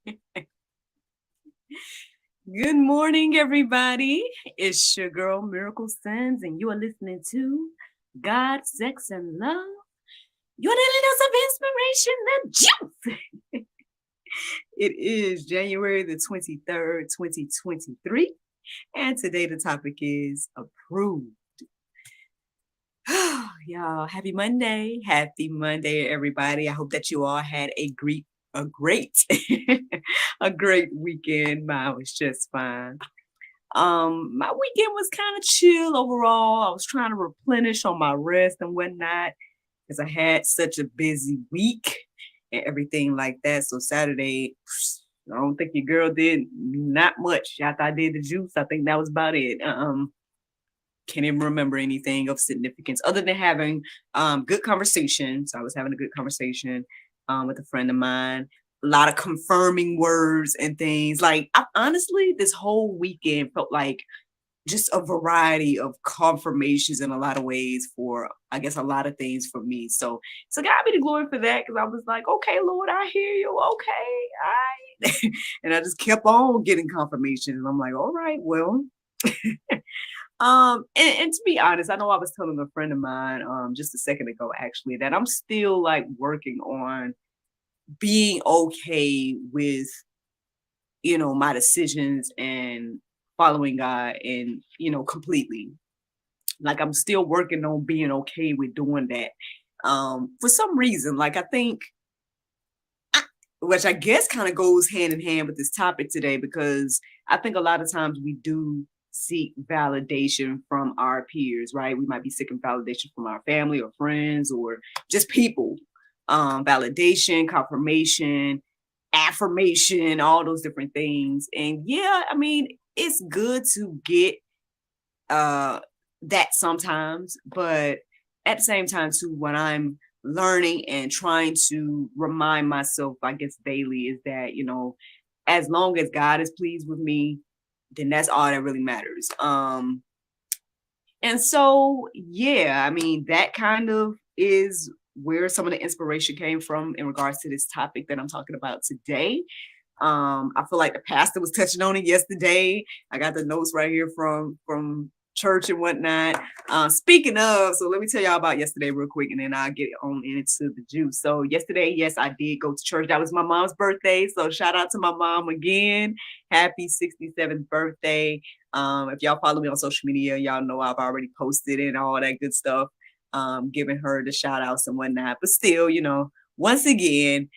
Good morning, everybody. It's your girl, Miracle Sons, and you are listening to God, Sex, and Love. Your daily dose of inspiration, the juice. It is January the 23rd, 2023, and today the topic is approved. Y'all, happy Monday. Happy Monday, everybody. I hope that you all had a great a great weekend. Mine was just fine. My weekend was kind of chill overall. I was trying to replenish on my rest and whatnot because I had such a busy week and everything like that. So Saturday, I don't think your girl did not much. After I did the juice, I think that was about it. Can't even remember anything of significance other than having good conversation. So I was having a good conversation with a friend of mine. A lot of confirming words and things. Like honestly, this whole weekend felt like just a variety of confirmations in a lot of ways for, I guess, a lot of things for me. So God be the glory for that, because I was like, okay, Lord, I hear you. Okay, all right. And I just kept on getting confirmation. And I'm like, all right, well. And to be honest, I know I was telling a friend of mine just a second ago actually that I'm still like working on being okay with, my decisions and following God and, completely. Like I'm still working on being okay with doing that. For some reason, like I think which I guess kind of goes hand in hand with this topic today, because I think a lot of times we do seek validation from our peers, right? We might be seeking validation from our family or friends or just people. Validation, confirmation, affirmation, all those different things. And yeah, I mean, it's good to get uh that sometimes, but at the same time too, when I'm learning and trying to remind myself, I guess daily, is that, as long as God is pleased with me, then that's all that really matters. And so yeah, I mean, that kind of is where some of the inspiration came from in regards to this topic that I'm talking about today. I feel like the pastor was touching on it yesterday. I got the notes right here from church and whatnot. Speaking of, so let me tell y'all about yesterday real quick, and then I'll get on into the juice. So yesterday, yes, I did go to church. That was my mom's birthday, so shout out to my mom again. Happy 67th birthday. If y'all follow me on social media, y'all know I've already posted and all that good stuff, giving her the shout outs and whatnot. But still, once again,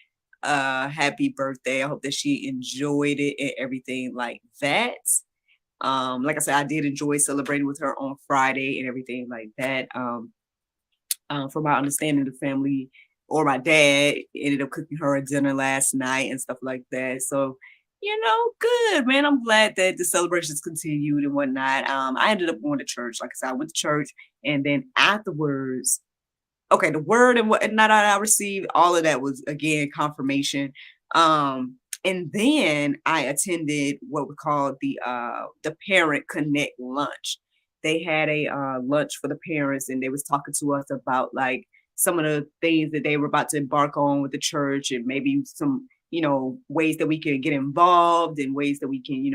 happy birthday. I hope that she enjoyed it and everything like that. Like I said, I did enjoy celebrating with her on Friday and everything like that. From my understanding, the family or my dad ended up cooking her a dinner last night and stuff like that. So, good, man. I'm glad that the celebrations continued and whatnot. I ended up going to church. Like I said, I went to church, and then afterwards, okay, the word and whatnot I received, all of that was again confirmation. And then I attended what we call the Parent Connect lunch. They had a lunch for the parents, and they was talking to us about like some of the things that they were about to embark on with the church, and maybe some ways that we can get involved, and ways that we can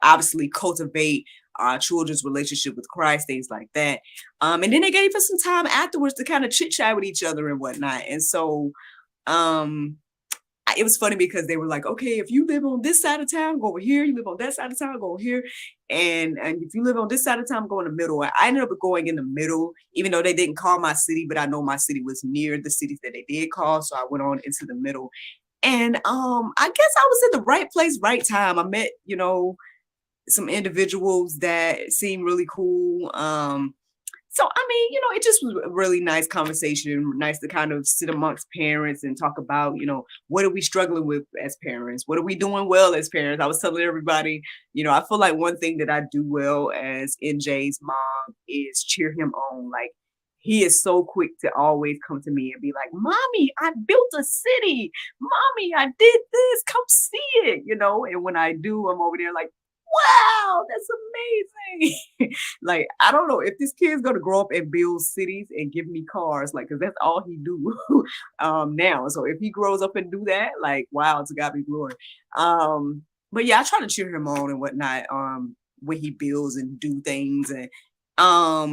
obviously cultivate our children's relationship with Christ, things like that. And then they gave us some time afterwards to kind of chit chat with each other and whatnot. And so it was funny because they were like, okay, if you live on this side of town, go over here. You live on that side of town, go over here. And if you live on this side of town, go in the middle. I ended up going in the middle, even though they didn't call my city, but I know my city was near the cities that they did call. So I went on into the middle. And I guess I was in the right place, right time. I met, some individuals that seemed really cool. So I mean, it just was a really nice conversation, nice to kind of sit amongst parents and talk about, what are we struggling with as parents? What are we doing well as parents? I was telling everybody, I feel like one thing that I do well as NJ's mom is cheer him on. Like, he is so quick to always come to me and be like, Mommy, I built a city. Mommy, I did this. Come see it, And when I do, I'm over there like, wow, that's amazing. Like, I don't know if this kid's gonna grow up and build cities and give me cars, like, cause that's all he do now. So if he grows up and do that, like, wow, to God be glory. But yeah, I try to cheer him on and whatnot. When he builds and do things and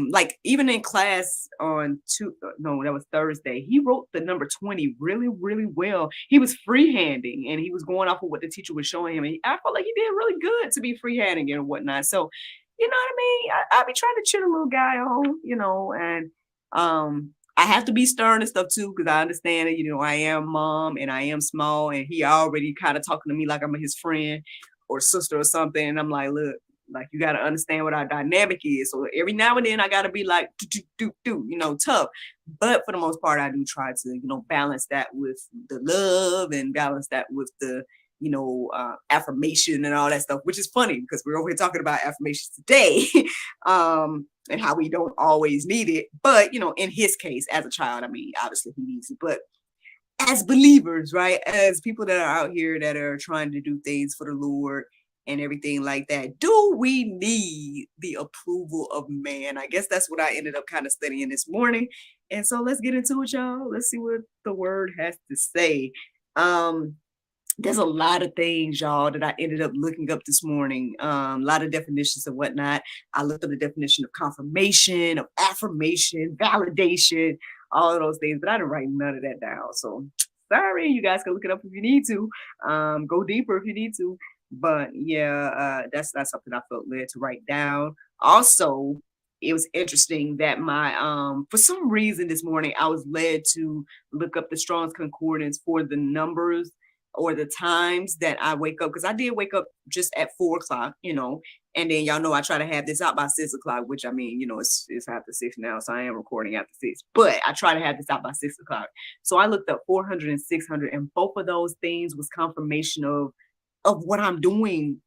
like even in class on no, that was Thursday, he wrote the number 20 really, really well. He was freehanding and he was going off of what the teacher was showing him. And I felt like he did really good to be freehanding and whatnot. So, you know what I mean? I be trying to cheer the little guy on, and I have to be stern and stuff too, because I understand that, I am mom and I am small, and he already kind of talking to me like I'm his friend or sister or something. And I'm like, look, like, you got to understand what our dynamic is. So every now and then I got to be like, tough. But for the most part, I do try to, balance that with the love and balance that with the, affirmation and all that stuff, which is funny because we're over here talking about affirmations today. And how we don't always need it. But, in his case, as a child, I mean, obviously he needs it. But as believers, right? As people that are out here that are trying to do things for the Lord and everything like that, do we need the approval of man? I guess that's what I ended up kind of studying this morning. And so let's get into it, y'all. Let's see what the word has to say. There's a lot of things, y'all, that I ended up looking up this morning. A lot of definitions and whatnot. I looked up the definition of confirmation, of affirmation, validation, all of those things, but I didn't write none of that down. So sorry, you guys can look it up if you need to. Go deeper if you need to. But yeah, that's something I felt led to write down. Also, it was interesting that my for some reason this morning I was led to look up the Strong's Concordance for the numbers or the times that I wake up, because I did wake up just at 4:00, and then y'all know I try to have this out by 6:00, which I mean, it's after 6 now, so I am recording after 6, but I try to have this out by 6:00. So I looked up 400 and 600, and both of those things was confirmation of what I'm doing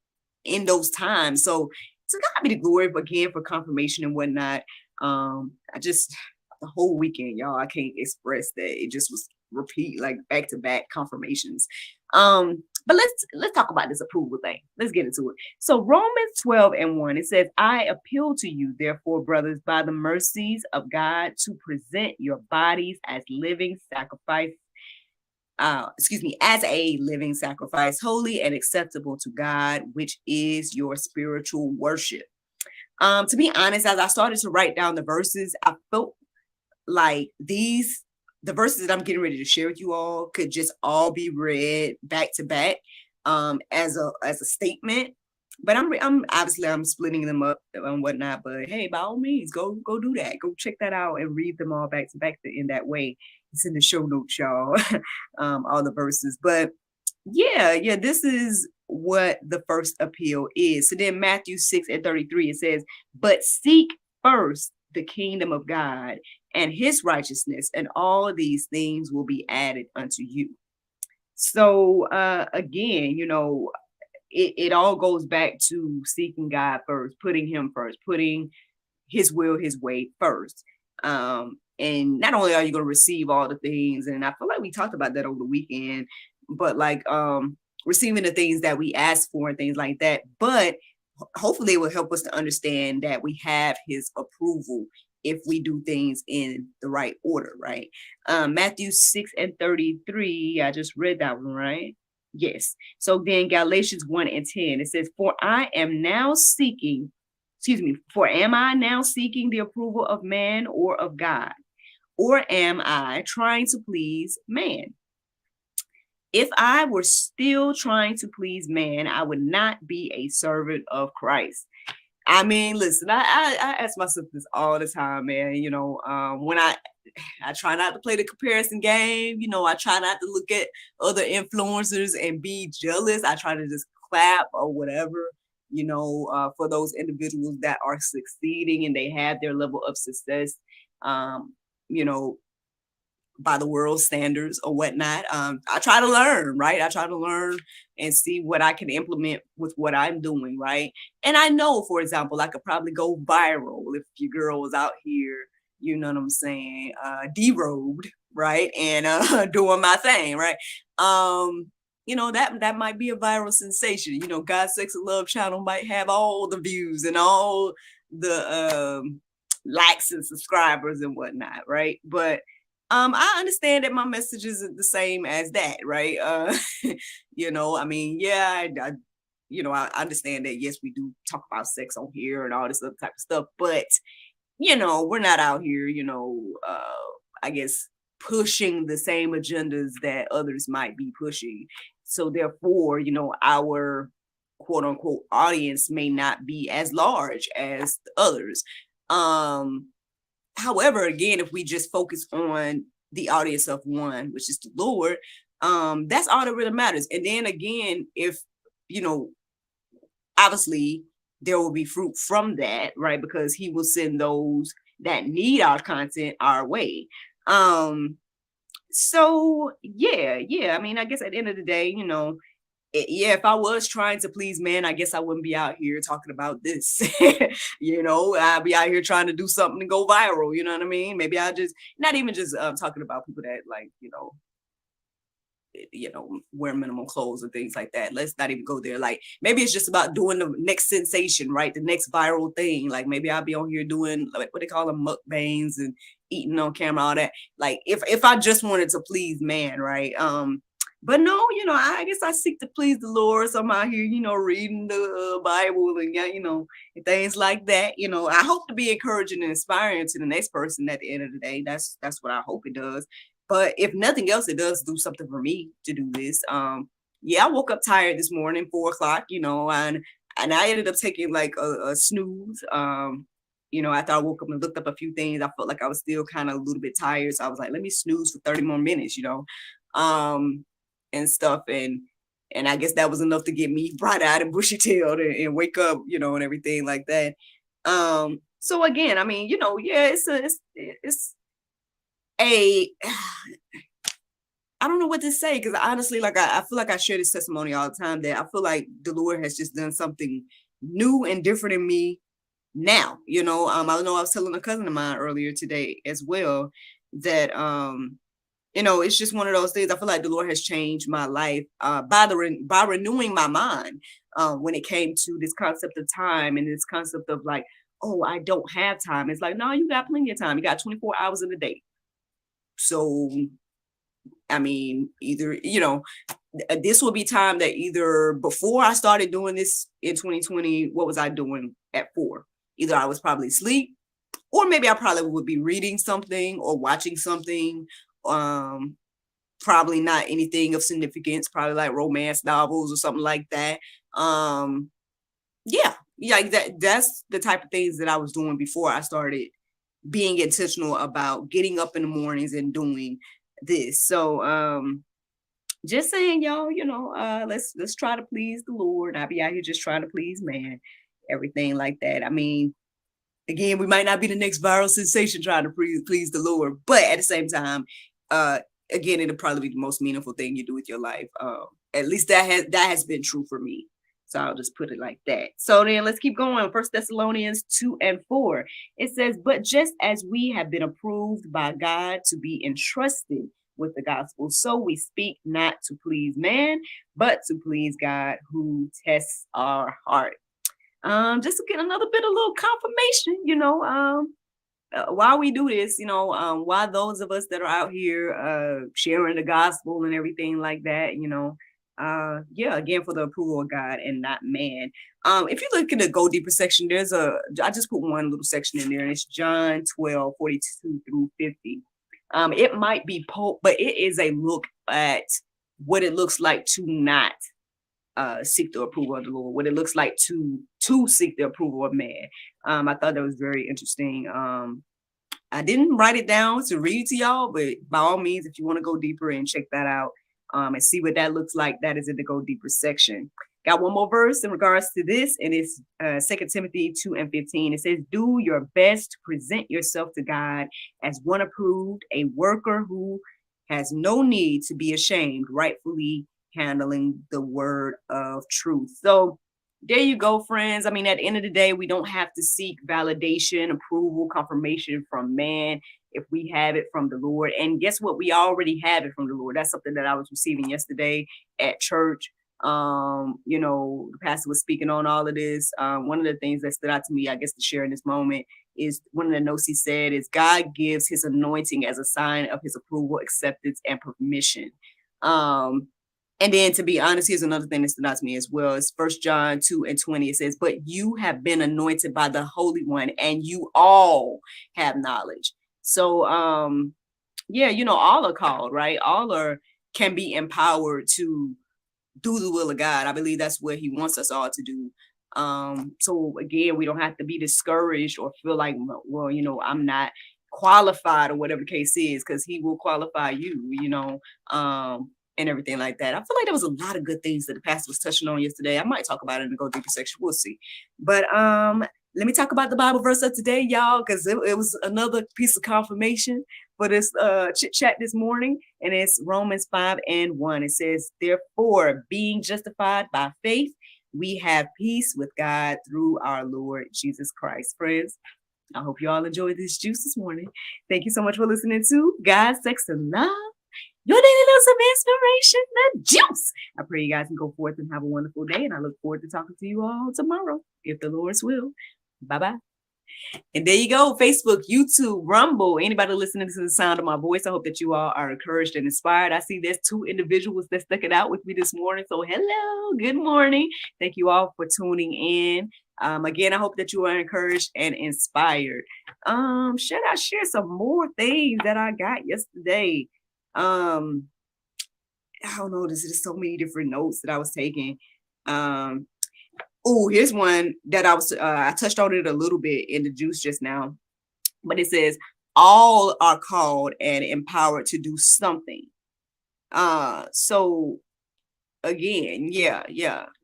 in those times. So to God be the glory again for confirmation and whatnot. I just, the whole weekend, y'all, I can't express that. It just was repeat, like back to back confirmations. But let's talk about this approval thing. Let's get into it. So Romans 12:1, it says, I appeal to you, therefore, brothers, by the mercies of God, to present your bodies as living sacrifice, as a living sacrifice, holy and acceptable to God, which is your spiritual worship. To be honest, as I started to write down the verses, I felt like the verses that I'm getting ready to share with you all could just all be read back to back as a statement. But I'm obviously I'm splitting them up and whatnot. But hey, by all means, go do that. Go check that out and read them all back to back in that way. It's in the show notes, y'all. All the verses. But yeah, this is what the first appeal is. So then Matthew 6:33, it says, but seek first the kingdom of God and his righteousness, and all these things will be added unto you. So again, it all goes back to seeking God first, putting him first, putting his will, his way first. And not only are you going to receive all the things, and I feel like we talked about that over the weekend, but like receiving the things that we ask for and things like that, but hopefully it will help us to understand that we have his approval if we do things in the right order, right? Matthew 6:33, I just read that one, right? Yes. So then Galatians 1:10, it says, for am I now seeking the approval of man or of God? Or am I trying to please man? If I were still trying to please man, I would not be a servant of Christ. I mean, listen, I ask myself this all the time, man. When I try not to play the comparison game, I try not to look at other influencers and be jealous. I try to just clap or whatever, for those individuals that are succeeding and they have their level of success, by the world standards or whatnot. I try to learn, right? I try to learn and see what I can implement with what I'm doing, right? And I know, for example, I could probably go viral if your girl was out here, you know what I'm saying, derobed, right? And doing my thing, right? that might be a viral sensation. God, Sex, and Love channel might have all the views and all the likes and subscribers and whatnot, right? But I understand that my message isn't the same as that, right? I mean, yeah, I understand that, yes, we do talk about sex on here and all this other type of stuff, but we're not out here, I guess, pushing the same agendas that others might be pushing. So therefore, our quote unquote audience may not be as large as the others. However, again, if we just focus on the audience of one, which is the Lord, that's all that really matters. And then again, if, obviously there will be fruit from that, right? Because he will send those that need our content our way. So yeah. I mean, I guess at the end of the day, if I was trying to please man, I guess I wouldn't be out here talking about this. I'd be out here trying to do something to go viral. You know what I mean? Maybe I just not even just talking about people that like, wear minimum clothes and things like that. Let's not even go there. Like maybe it's just about doing the next sensation, right? The next viral thing. Like maybe I'll be on here doing like what they call them, mukbangs, and eating on camera, all that. Like if I just wanted to please man, right? But no, I guess I seek to please the Lord. So I'm out here, reading the Bible and things like that. I hope to be encouraging and inspiring to the next person at the end of the day. That's what I hope it does. But if nothing else, it does do something for me to do this. I woke up tired this morning, 4:00, and I ended up taking like a snooze. After I woke up and looked up a few things, I felt like I was still kind of a little bit tired. So I was like, let me snooze for 30 more minutes, and stuff. And I guess that was enough to get me bright-eyed and bushy-tailed and wake up, and everything like that. So again, I mean, it's a I don't know what to say, because honestly, like I feel like I share this testimony all the time, that I feel like the Lord has just done something new and different in me now. I know I was telling a cousin of mine earlier today as well that it's just one of those things. I feel like the Lord has changed my life by renewing my mind when it came to this concept of time and this concept of like, oh, I don't have time. It's like, no, you got plenty of time. You got 24 hours in a day. So, I mean, either, this will be time that either before I started doing this in 2020, what was I doing at 4? Either I was probably asleep, or maybe I probably would be reading something or watching something. Probably not anything of significance, probably like romance novels or something like that. That's the type of things that I was doing before I started being intentional about getting up in the mornings and doing this. So just saying, y'all, let's try to please the Lord. I'll be out here just trying to please man, everything like that. I mean, again, we might not be the next viral sensation trying to please the Lord, but at the same time, again, it'll probably be the most meaningful thing you do with your life. At least that has been true for me. So I'll just put it like that. So then let's keep going. 1 Thessalonians 2:4. It says, but just as we have been approved by God to be entrusted with the gospel, so we speak not to please man, but to please God, who tests our heart. Just to get another bit of little confirmation, while we do this, why those of us that are out here sharing the gospel and everything like that, again, for the approval of God and not man. If you look in the Go Deeper section, I just put one little section in there, and it's John 12:42-50. It might be but it is a look at what it looks like to not seek the approval of the Lord, what it looks like to seek the approval of man. I thought that was very interesting. I didn't write it down to read to y'all, but by all means, if you want to go deeper and check that out and see what that looks like, that is in the Go Deeper section. Got one more verse in regards to this, and it's 2 Timothy 2:15. It says, do your best to present yourself to God as one approved, a worker who has no need to be ashamed, rightfully handling the word of truth. So there you go, friends. I mean, at the end of the day, we don't have to seek validation, approval, confirmation from man. if we have it from the Lord. And guess what? We already have it from the Lord. That's something that I was receiving yesterday at church. The pastor was speaking on all of this. One of the things that stood out to me, I guess, to share in this moment is one of the notes he said is God gives his anointing as a sign of his approval, acceptance, and permission. And then, to be honest, here's another thing that stood out to me as well. It's 1 John 2:20. It says, but you have been anointed by the Holy One, and you all have knowledge. So, all are called, right? Can be empowered to do the will of God. I believe that's what he wants us all to do. So again, we don't have to be discouraged or feel like, well, I'm not qualified or whatever the case is, because he will qualify you, and everything like that. I feel like there was a lot of good things that the pastor was touching on yesterday. I might talk about it in the Go Deeper section. We'll see. But let me talk about the Bible verse of today, y'all, because it was another piece of confirmation for this chit chat this morning. And it's Romans 5:1. It says, therefore, being justified by faith, we have peace with God through our Lord Jesus Christ. Friends, I hope you all enjoyed this juice this morning. Thank you so much for listening to God, Sex, and Love, your daily dose of inspiration, the juice. I pray you guys can go forth and have a wonderful day, and I look forward to talking to you all tomorrow, if the Lord's will. Bye-bye. And there you go, Facebook, YouTube, Rumble, anybody listening to the sound of my voice, I hope that you all are encouraged and inspired. I see there's 2 individuals that stuck it out with me this morning. So hello, good morning. Thank you all for tuning in. Again, I hope that you are encouraged and inspired. Should I share some more things that I got yesterday? I don't know. There's so many different notes that I was taking. Here's one that I touched on it a little bit in the juice just now, but it says all are called and empowered to do something. So again,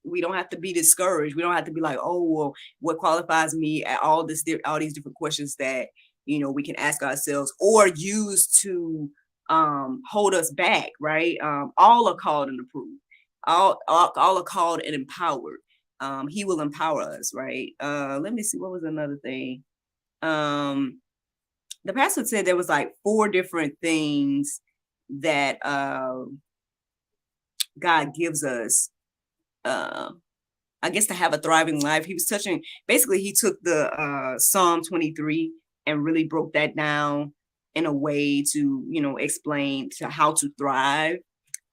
we don't have to be discouraged. We don't have to be like, oh, well, what qualifies me at all these different questions that, we can ask ourselves or use to hold us back, right? All are called and approved. All are called and empowered. He will empower us, right? Let me see, what was another thing? The pastor said there was like 4 different things that God gives us, I guess, to have a thriving life. He was touching, basically he took the Psalm 23 and really broke that down in a way to, explain to how to thrive.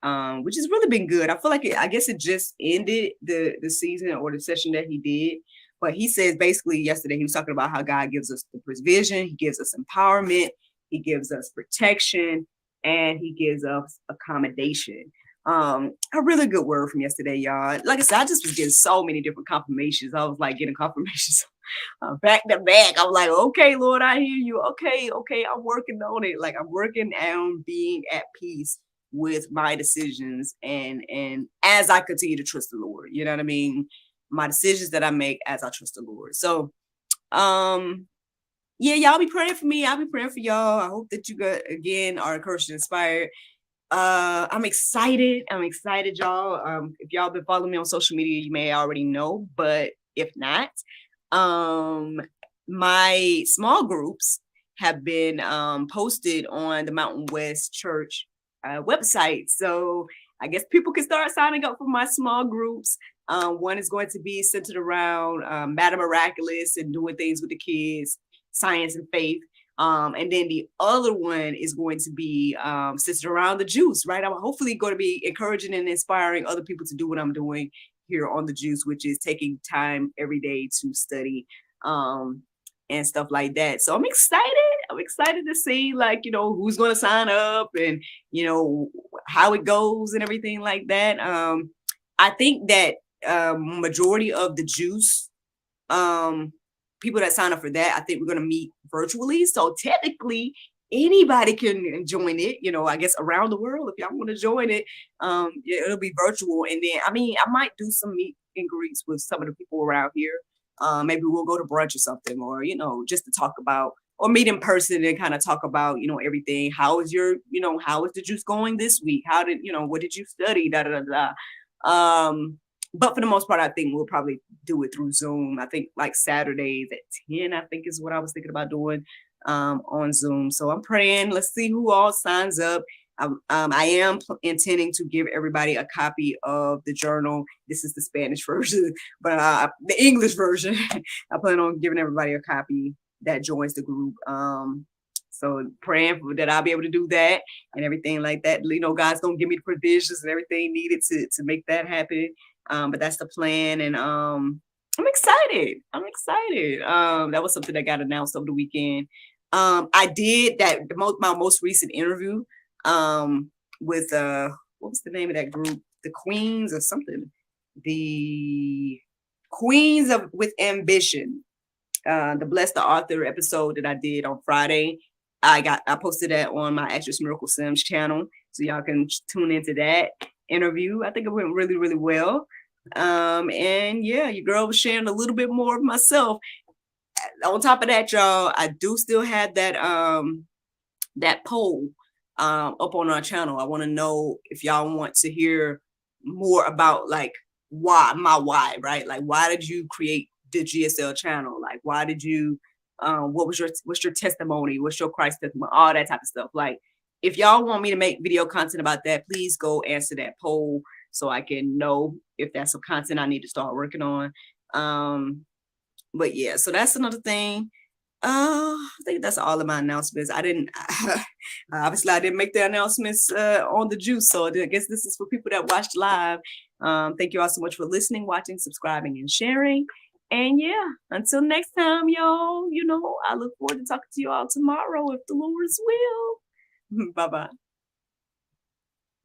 Which has really been good. I feel like I guess it just ended the season or the session that he did. But he says basically yesterday, he was talking about how God gives us the provision, he gives us empowerment, he gives us protection, and he gives us accommodation. A really good word from yesterday, y'all. Like I said, I just was getting so many different confirmations. I was like getting confirmations back to back. I was like, okay, Lord, I hear you. Okay, I'm working on it. Like I'm working on being at peace with my decisions and as I continue to trust the Lord, you know what I mean? My decisions that I make as I trust the Lord. So y'all be praying for me. I'll be praying for y'all. I hope that you again are encouraged and inspired. I'm excited, y'all. If y'all been following me on social media, you may already know, but if not, my small groups have been posted on the Mountain West Church website. So I guess people can start signing up for my small groups. One is going to be centered around Madam Miraculous and doing things with the kids, science and faith. And then the other one is going to be centered around the juice, right? I'm hopefully going to be encouraging and inspiring other people to do what I'm doing here on the juice, which is taking time every day to study and stuff like that. So I'm excited. I'm excited to see, like, who's going to sign up and, how it goes and everything like that. I think that majority of the juice, people that sign up for that, I think we're going to meet virtually. So technically, anybody can join it, I guess around the world. If y'all want to join it, it'll be virtual. And then, I might do some meet and greets with some of the people around here. Maybe we'll go to brunch or something, or, just to talk about, or meet in person and kind of talk about, everything. How is how is the juice going this week? What did you study? But for the most part, I think we'll probably do it through Zoom. I think like Saturdays at 10, I think is what I was thinking about doing. on Zoom. So I'm praying. Let's see who all signs up. I am intending to give everybody a copy of the journal. This is the Spanish version, but the English version, I plan on giving everybody a copy that joins the group. So praying that I'll be able to do that and everything like that. You know, God's gonna give me the provisions and everything needed to make that happen. But that's the plan, and I'm excited. That was something that got announced over the weekend. I did that my most recent interview with what was the name of that group? The Queens or something. The Queens of with Ambition. The Bless the Author episode that I did on Friday. I posted that on my Actress Miracle Sims channel, so y'all can tune into that interview. I think it went really, really well. And yeah, your girl was sharing a little bit more of myself. On top of that, y'all, I do still have that that poll up on our channel. I want to know if y'all want to hear more about like why, right? Like, why did you create the GSL channel? Like, why did you what's your testimony? What's your Christ testimony? All that type of stuff. Like, if y'all want me to make video content about that, please go answer that poll so I can know if that's some content I need to start working on. But yeah, so that's another thing. I think that's all of my announcements. I didn't make the announcements on the juice, so I guess this is for people that watched live. Thank you all so much for listening, watching, subscribing, and sharing. And yeah, until next time, y'all, I look forward to talking to you all tomorrow if the Lord's will. Bye-bye.